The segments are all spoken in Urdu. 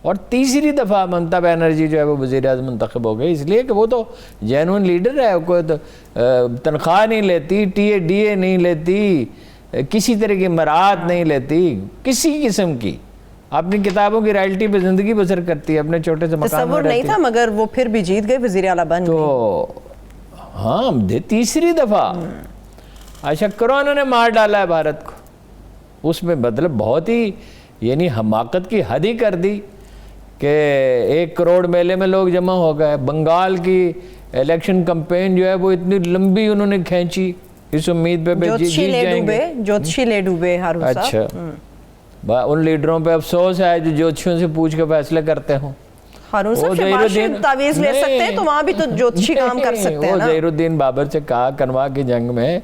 اور تیسری دفعہ ممتا بنرجی جو ہے وہ وزیر اعظم منتخب ہو گئی، اس لیے کہ وہ تو جینون لیڈر ہے، کوئی تو تنخواہ نہیں لیتی، ٹی اے ڈی اے نہیں لیتی، کسی طرح کی مراعات نہیں لیتی کسی قسم کی، اپنی کتابوں کی رائلٹی پہ زندگی بسر کرتی ہے، اپنے چھوٹے سے مکان میں تصور نہیں تھا، مگر وہ پھر بھی جیت گئے، وزیر اعلیٰ بن گئے تو ہاں تیسری دفعہ۔ اچھا کرونا نے مار ڈالا ہے بھارت کو، اس میں مطلب بہت ہی یعنی حماقت کی حد ہی کر دی کہ 1 کروڑ میلے میں لوگ جمع ہو گئے۔ بنگال کی الیکشن کمپین جو ہے وہ اتنی لمبی انہوں نے کھینچی اس امید پہ جیت جائیں گے۔ جوتشی لے ڈوبے ہارون صاحب۔ اچھا ان لیڈروں پہ افسوس ہے جو جوتشیوں سے پوچھ کے فیصلے کرتے ہوں۔ ہارون صاحب شہباز شریف تعویذ لے سکتے ہیں تو وہاں بھی تو جوتشی کام کر سکتے ہیں نا۔ وہ ظہیر الدین بابر سے کہا کنوا کی جنگ میں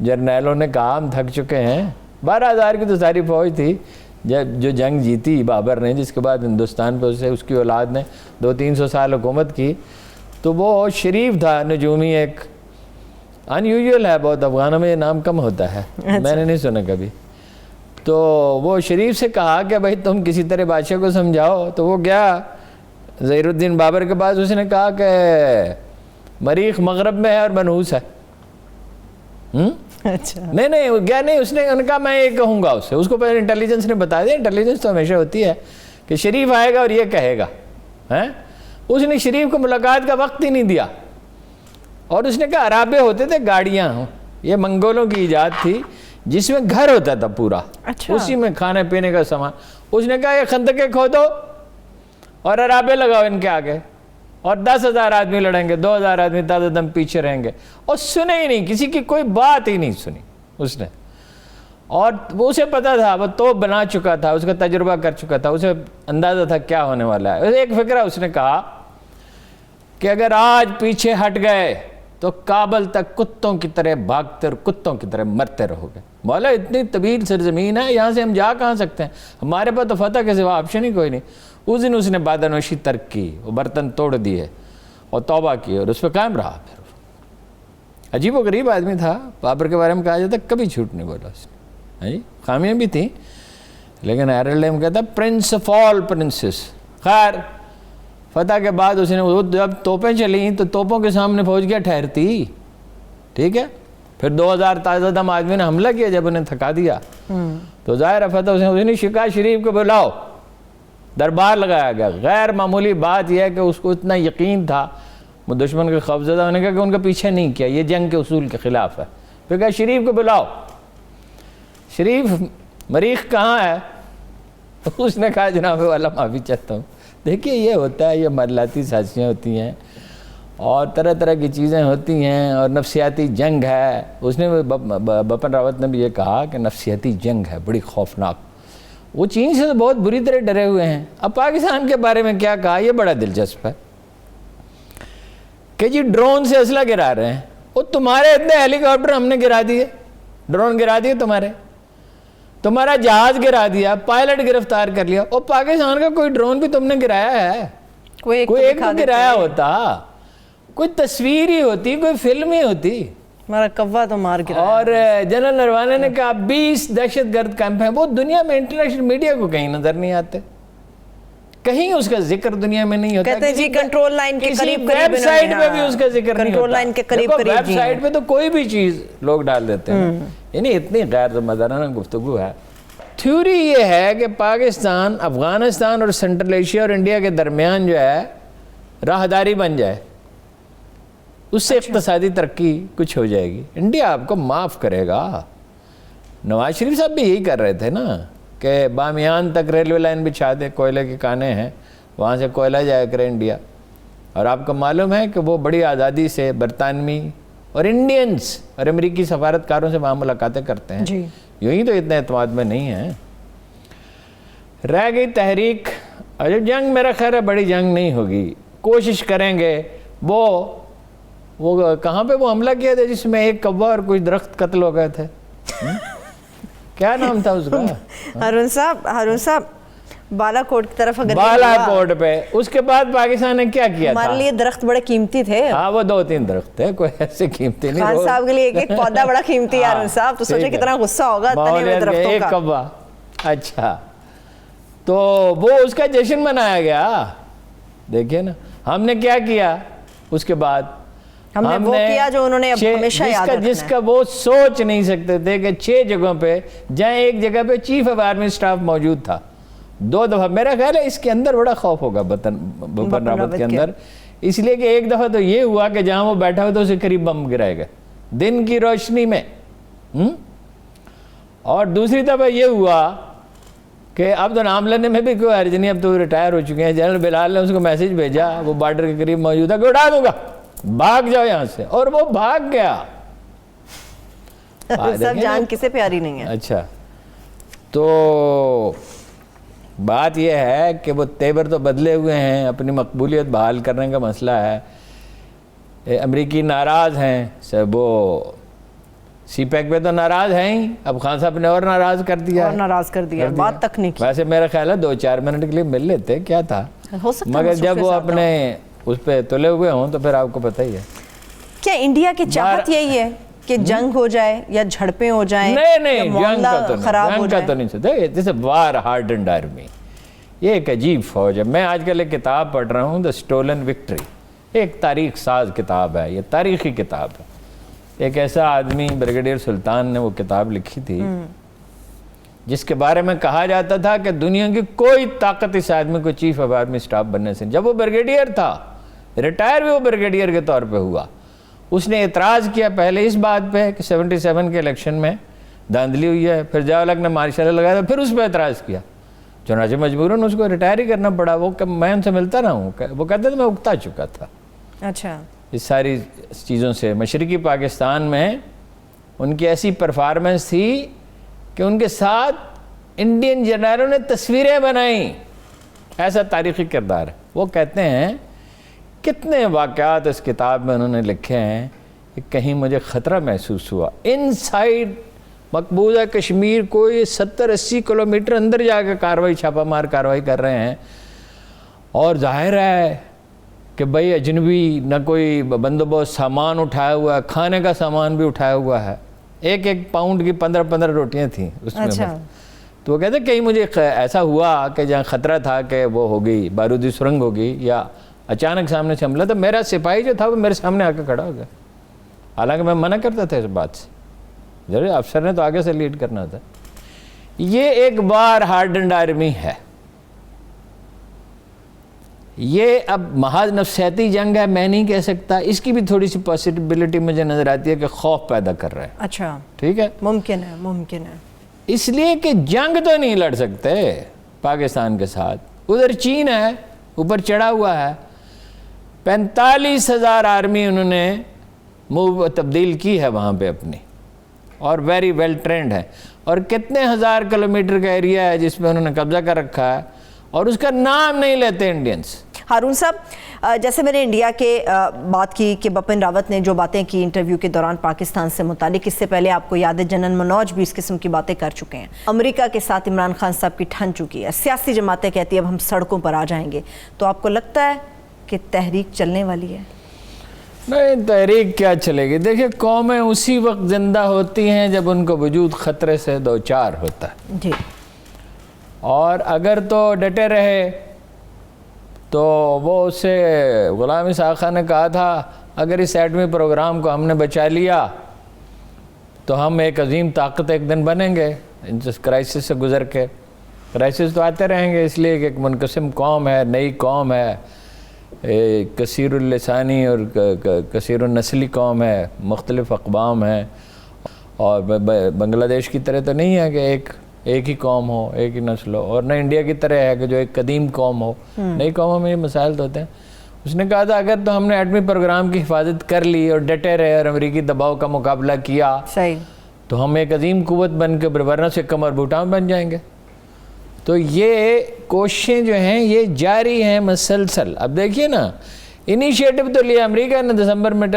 جرنیلوں نے کہا ہم تھک چکے ہیں، 12,000 کی تو ساری فوج تھی جو جنگ جیتی بابر نے، جس کے بعد ہندوستان پہ اس کی اولاد نے 200-300 سال حکومت کی، تو وہ شریف تھا نجومی، ایک ان یوزول ہے بہت، افغانوں میں یہ نام کم ہوتا ہے، میں نے نہیں سنا کبھی۔ تو وہ شریف سے کہا کہ بھائی تم کسی طرح بادشاہ کو سمجھاؤ، تو وہ گیا ظہیر الدین بابر کے پاس، اس نے کہا کہ مریخ مغرب میں ہے اور منحوس ہے۔ اچھا نہیں گیا نہیں، اس نے کہا میں یہ کہوں گا اس کو پہلے انٹیلیجنس نے بتا دیا، انٹیلیجنس تو ہمیشہ ہوتی ہے کہ شریف آئے گا اور یہ کہے گا۔ اس نے شریف کو ملاقات کا وقت ہی نہیں دیا، اور اس نے کہا عرابے ہوتے تھے گاڑیاں، یہ منگولوں کی ایجاد تھی جس میں گھر ہوتا تھا پورا، اسی میں کھانے پینے کا سامان۔ اس نے کہا یہ خندقیں کھودو اور عرابے لگاؤ ان کے آگے، اور 10,000 آدمی لڑیں گے، 2,000 آدمی تازہ دم پیچھے رہیں گے، اور سنے ہی نہیں، کسی کی کوئی بات ہی نہیں سنی اس نے۔ اور وہ اسے پتا تھا، وہ توپ بنا چکا تھا، اس کا تجربہ کر چکا تھا، اسے اندازہ تھا کیا ہونے والا ہے۔ ایک فکرہ اس نے کہا کہ اگر آج پیچھے ہٹ گئے تو کابل تک کتوں کی طرح بھاگتے اور کتوں کی طرح مرتے رہو گے۔ مولا اتنی طویل سرزمین ہے، یہاں سے ہم جا کہاں سکتے ہیں، ہمارے پاس تو فتح کے سوا آپشن ہی کوئی نہیں۔ اس دن اس نے بادنوشی ترک کی، وہ برتن توڑ دیے اور توبہ کی، اور اس پہ قائم رہا۔ پھر عجیب و غریب آدمی تھا، بابر کے بارے میں کہا جاتا کبھی جھوٹ نہیں بولا اس نے، خامیاں بھی تھیں، لیکن ہیرلڈ میں کہتا پرنس آف آل پرنسز۔ خیر فتح کے بعد اس نے جب توپیں چلیں تو توپوں کے سامنے فوج کیا ٹھہرتی، ٹھیک ہے، پھر 2,000 تازہ دم آدمی نے حملہ کیا جب انہیں تھکا دیا، تو ظاہر ہے فتح اس نے شکا شریف کو بلاؤ، دربار لگایا گیا۔ غیر معمولی بات یہ ہے کہ اس کو اتنا یقین تھا دشمن کے خوفزدہ ہونے کا کہ ان کا پیچھے نہیں کیا، یہ جنگ کے اصول کے خلاف ہے۔ پھر کہا شریف کو بلاؤ، شریف مریخ کہاں ہے؟ اس نے کہا جناب والا معافی چاہتا ہوں۔ دیکھیے یہ ہوتا ہے، یہ معاملاتی سازشیں ہوتی ہیں اور طرح طرح کی چیزیں ہوتی ہیں، اور نفسیاتی جنگ ہے۔ اس نے بپن راوت نے بھی یہ کہا کہ نفسیاتی جنگ ہے بڑی خوفناک، وہ چین سے تو بہت بری طرح ڈرے ہوئے ہیں۔ اب پاکستان کے بارے میں کیا کہا، یہ بڑا دلچسپ ہے کہ جی ڈرون سے اسلحہ گرا رہے ہیں، وہ تمہارے اتنے ہیلی کاپٹر ہم نے گرا دیے، ڈرون گرا دیے تمہارا جہاز گرا دیا، پائلٹ گرفتار کر لیا، اور پاکستان کا کوئی ڈرون بھی تم نے گرایا ہے؟ کوئی ایک تو گرایا ہوتا، کوئی تصویر ہی ہوتی، کوئی فلم ہی ہوتی، ہمارا کوا تو مار گرایا۔ اور جنرل نروانے نے کہا 20 دہشت گرد کیمپ ہیں، وہ دنیا میں انٹرنیشنل میڈیا کو کہیں نظر نہیں آتے، کہیں اس کا ذکر دنیا میں نہیں ہوتا، کہتے ہیں جی کنٹرول لائن کے قریب ویب سائٹ پہ بھی اس کا ذکر نہیں کنٹرول لائن کے قریب قریب ویب سائٹ پہ تو کوئی بھی چیز لوگ ڈال دیتے ہیں، یعنی اتنی غیر ذمہ دارانہ گفتگو ہے۔ تھیوری یہ ہے کہ پاکستان، افغانستان اور سینٹرل ایشیا اور انڈیا کے درمیان جو ہے راہداری بن جائے، اس سے اقتصادی ترقی کچھ ہو جائے گی، انڈیا آپ کو معاف کرے گا۔ نواز شریف صاحب بھی یہی کر رہے تھے نا کہ بامیان تک ریلوے لائن بچھا دے، کوئلے کے کانے ہیں، وہاں سے کوئلہ جایا کرے انڈیا، اور آپ کو معلوم ہے کہ وہ بڑی آزادی سے برطانوی اور انڈینز اور امریکی سفارتکاروں سے وہاں ملاقاتیں کرتے ہیں، یوں ہی تو اتنے اعتماد میں نہیں ہیں۔ رہ گئی تحریک، اور جنگ میرا خیر ہے بڑی جنگ نہیں ہوگی، کوشش کریں گے۔ وہ کہاں پہ وہ حملہ کیا تھا جس میں ایک کوا اور کچھ درخت قتل ہو گئے تھے، کیا نام تھا اس کا؟ ہارون صاحب بالا کوٹ کی طرف اگر بالا کوٹ پہ، اس کے بعد پاکستان نے کیا کیا تھا؟ ہمارے لیے درخت بڑے قیمتی تھے، ہاں وہ 2-3 درخت تھے، کوئی ایسے قیمتی نہیں۔ خان صاحب کے لیے ایک پودا بڑا قیمتی ہے ہارون صاحب، تو سوچے کتنا غصہ ہوگا تنے ہوئے درختوں کا۔ ایک کوا، اچھا تو وہ اس کا جشن منایا گیا. دیکھیے نا ہم نے کیا کیا اس کے بعد, ہم نے وہ کیا جو انہوں نے ہمیشہ یاد رکھنا ہے, جس کا وہ سوچ نہیں سکتے تھے کہ 6 جگہوں پہ جہاں ایک جگہ پہ چیف آف آرمی سٹاف موجود تھا 2 دفعہ. میرا خیال ہے اس کے اندر بڑا خوف ہوگا بپن راوت کے اندر, اس لیے کہ ایک دفعہ تو یہ ہوا کہ جہاں وہ بیٹھا ہوا تو اسے قریب بم گرائے گئے دن کی روشنی میں, اور دوسری دفعہ یہ ہوا کہ اب تو نام لینے میں بھی کوئی حرج نہیں, اب تو ریٹائر ہو چکے ہیں. جنرل بلال نے اس کو میسج بھیجا, وہ بارڈر کے قریب موجود ہے, کہ اڑا دوں گا, بھاگ جاؤ یہاں سے, اور وہ بھاگ گیا. سب جان کسے پیاری نہیں ہے. اچھا تو بات یہ ہے کہ وہ تیور تو بدلے ہوئے ہیں, اپنی مقبولیت بحال کرنے کا مسئلہ ہے. امریکی ناراض ہیں, وہ سی پیک پہ تو ناراض ہیں ہی, اب خان صاحب نے اور ناراض کر دیا, اور ناراض کر دیا, بات تک نہیں کی. ویسے میرا خیال ہے 2-4 منٹ کے لیے مل لیتے, کیا تھا, مگر جب وہ اپنے اس پہ تلے ہوئے ہوں تو پھر آپ کو پتہ ہی ہے. کیا انڈیا کی چاہت یہی ہے کہ جنگ ہو جائے یا جھڑپیں ہو جائیں؟ نہیں, جنگ کا تو نہیں سکتا. دس اے وار ہارڈنڈ آرمی, یہ ایک عجیب فوج ہے. میں آج کل ایک کتاب پڑھ رہا ہوں, دا اسٹولن وکٹری, ایک تاریخ ساز کتاب ہے, یہ تاریخی کتاب ہے. ایک ایسا آدمی بریگیڈیئر سلطان نے وہ کتاب لکھی تھی جس کے بارے میں کہا جاتا تھا کہ دنیا کی کوئی طاقت اس آدمی کو چیف آف آرمی سٹاف بننے سے. جب وہ بریگیڈیئر تھا, ریٹائر بھی وہ بریگیڈیئر کے طور پہ ہوا, اس نے اعتراض کیا پہلے اس بات پہ کہ 77 کے الیکشن میں دھاندلی ہوئی ہے, پھر ضیاء الحق نے مارشل لا لگایا, پھر اس پہ اعتراض کیا, چنانچہ مجبوراً اس کو ریٹائر ہی کرنا پڑا. وہ میں ان سے ملتا رہا ہوں, وہ کہتے تھے میں اکتا چکا تھا اچھا اس ساری چیزوں سے. مشرقی پاکستان میں ان کی ایسی پرفارمنس تھی کہ ان کے ساتھ انڈین جنرلوں نے تصویریں بنائیں, ایسا تاریخی کردار ہے. وہ کہتے ہیں کتنے واقعات اس کتاب میں انہوں نے لکھے ہیں کہ کہیں مجھے خطرہ محسوس ہوا. ان سائڈ مقبوضہ کشمیر کوئی 70-80 کلومیٹر اندر جا کے کاروائی, چھاپہ مار کاروائی کر رہے ہیں, اور ظاہر ہے کہ بھئی اجنبی نہ کوئی بندوبست, سامان اٹھایا ہوا ہے, کھانے کا سامان بھی اٹھایا ہوا ہے, 1-1 پاؤنڈ کی 15-15 روٹیاں تھیں اس میں. تو وہ کہتے ہیں کہیں مجھے ایسا ہوا کہ جہاں خطرہ تھا کہ وہ ہوگی بارودی سرنگ ہوگی یا اچانک سامنے سے حملہ, تو میرا سپاہی جو تھا وہ میرے سامنے آ کے کھڑا ہو گیا. حالانکہ میں منع کرتا تھا اس بات سے, ضرور افسر نے تو آگے سے لیڈ کرنا تھا. یہ ایک بار ہارڈنڈ آرمی ہے. یہ اب محض نفسیاتی جنگ ہے میں نہیں کہہ سکتا, اس کی بھی تھوڑی سی پاسبلٹی مجھے نظر آتی ہے کہ خوف پیدا کر رہے ہیں. اچھا ٹھیک ہے, ممکن ہے, ممکن ہے, اس لیے کہ جنگ تو نہیں لڑ سکتے پاکستان کے ساتھ. ادھر چین ہے اوپر چڑھا ہوا ہے, 45,000 آرمی انہوں نے تبدیل کی ہے وہاں پہ اپنی, اور ویری ویل ٹرینڈ ہے, اور کتنے ہزار کلومیٹر کا ایریا ہے جس پہ انہوں نے قبضہ کر رکھا ہے, اور اس کا نام نہیں لیتے انڈینز. ہارون صاحب, جیسے میں نے انڈیا کے بات کی کہ بپن راوت نے جو باتیں کی انٹرویو کے دوران پاکستان سے متعلق, اس سے پہلے آپ کو یاد ہے جنرل منوج بھی اس قسم کی باتیں کر چکے ہیں. امریکہ کے ساتھ عمران خان صاحب کی ٹھن چکی ہے, سیاسی جماعتیں کہتی ہیں اب ہم سڑکوں پر آ جائیں گے. تو آپ کو لگتا ہے کہ تحریک چلنے والی ہے؟ نہیں, تحریک کیا چلے گی. دیکھیں قومیں اسی وقت زندہ ہوتی ہیں جب ان کو وجود خطرے سے دوچار ہوتا ہے. جی, اور اگر تو ڈٹے رہے تو وہ اس سے غلام اسحاق خان نے کہا تھا اگر اس ایٹمی پروگرام کو ہم نے بچا لیا تو ہم ایک عظیم طاقت ایک دن بنیں گے اس کرائسس سے گزر کے. کرائسس تو آتے رہیں گے, اس لیے کہ ایک منقسم قوم ہے, نئی قوم ہے, کثیر اللسانی اور کثیر النسلی قوم ہے, مختلف اقوام ہیں, اور بنگلہ دیش کی طرح تو نہیں ہے کہ ایک ہی قوم ہو, ایک ہی نسل ہو, اور نہ انڈیا کی طرح ہے کہ جو ایک قدیم قوم ہو. نئی قوموں میں یہ مسائل تو ہوتے ہیں. اس نے کہا تھا اگر تو ہم نے ایٹمی پروگرام کی حفاظت کر لی اور ڈٹے رہے اور امریکی دباؤ کا مقابلہ کیا تو ہم ایک عظیم قوت بن کے ورنہ سکم اور بھوٹان بن جائیں گے. تو یہ کوششیں جو ہیں یہ جاری ہیں مسلسل. اب دیکھیے نا, انیشیٹو تو لیا امریکہ نے دسمبر میں,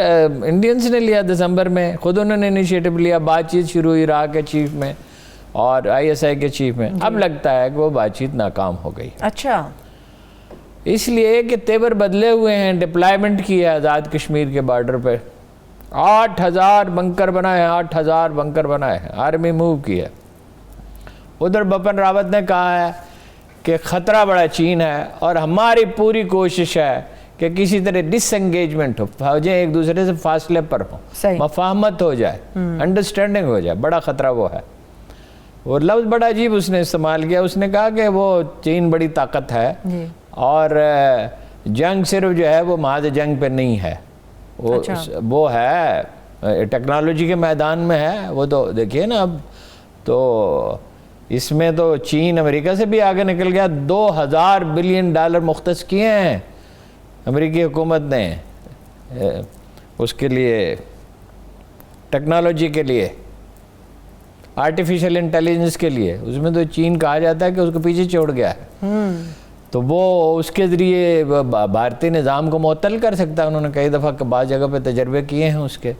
انڈینز نے لیا دسمبر میں, خود انہوں نے انیشیٹو لیا, بات چیت شروع ہوئی عراق کے چیف میں اور ISI کے چیف میں. اب لگتا ہے کہ وہ بات چیت ناکام ہو گئی. اچھا, اس لیے کہ تیور بدلے ہوئے ہیں. ڈپلائمنٹ کی ہے آزاد کشمیر کے بارڈر پہ, 8,000 بنکر بنائے ہیں, 8,000 بنکر بنائے ہیں, آرمی موو کی ہے. ادھر بپن راوت نے کہا ہے کہ خطرہ بڑا چین ہے اور ہماری پوری کوشش ہے کہ کسی طرح ڈس انگیجمنٹ ہو، فوجیں ایک دوسرے سے فاصلے پر ہوں، صحیح، مفاہمت ہو جائے، انڈرسٹینڈنگ ہو جائے. بڑا خطرہ وہ ہے. وہ لفظ بڑا عجیب اس نے استعمال کیا. اس نے کہا کہ وہ چین بڑی طاقت ہے اور جنگ صرف جو ہے وہ محض جنگ پہ نہیں ہے، وہ ہے ٹیکنالوجی کے میدان میں ہے. وہ تو دیکھیے نا اب تو اس میں تو چین امریکہ سے بھی آگے نکل گیا. $2000 بلین مختص کیے ہیں امریکی حکومت نے اس کے لیے، ٹیکنالوجی کے لیے، آرٹیفیشل انٹیلیجنس کے لیے. اس میں تو چین کہا جاتا ہے کہ اس کو پیچھے چھوڑ گیا ہے. تو وہ اس کے ذریعے بھارتی نظام کو معطل کر سکتا ہے. انہوں نے کئی دفعہ بعض جگہ پہ تجربے کیے ہیں اس کے.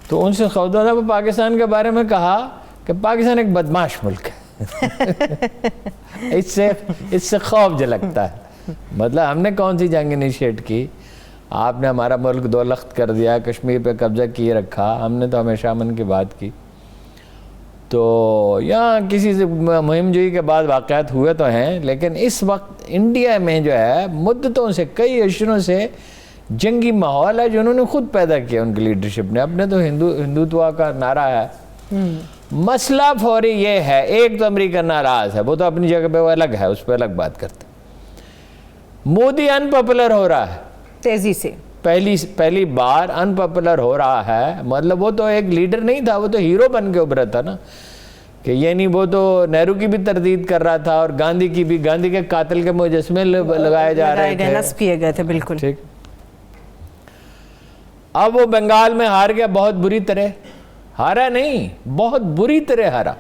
تو ان سے خوفزدہ تھا. وہ پاکستان کے بارے میں کہا کہ پاکستان ایک بدماش ملک ہے. اس سے خوف جھلکتا ہے. مطلب ہم نے کون سی جنگ انیشیٹ کی؟ آپ نے ہمارا ملک دولخت کر دیا، کشمیر پہ قبضہ کیے رکھا. ہم نے تو ہمیشہ امن کی بات کی. تو یہاں کسی سے مہم جوئی کے بعد واقعات ہوئے تو ہیں، لیکن اس وقت انڈیا میں جو ہے مدتوں سے، کئی عشروں سے جنگی ماحول ہے جو انہوں نے خود پیدا کیا ان کی لیڈرشپ نے. اپنے تو ہندوتوا کا نعرہ ہے. مسئلہ فوری یہ ہے، ایک تو امریکہ ناراض ہے، وہ تو اپنی جگہ پہ وہ الگ ہے، اس پہ الگ بات کرتے. مودی ان پاپولر ہو رہا ہے تیزی سے، پہلی بار ان پاپولر ہو رہا ہے. مطلب وہ تو ایک لیڈر نہیں تھا، وہ تو ہیرو بن کے ابھرا تھا نا. کہ یعنی وہ تو نہرو کی بھی تردید کر رہا تھا اور گاندھی کی بھی. گاندھی کے قاتل کے مجسمے لگائے جا رہے تھے، نصب کیے گئے تھے. بالکل ٹھیک. اب وہ بنگال میں ہار گیا، بہت بری طرح ہارا، نہیں بہت بری طرح ہارا.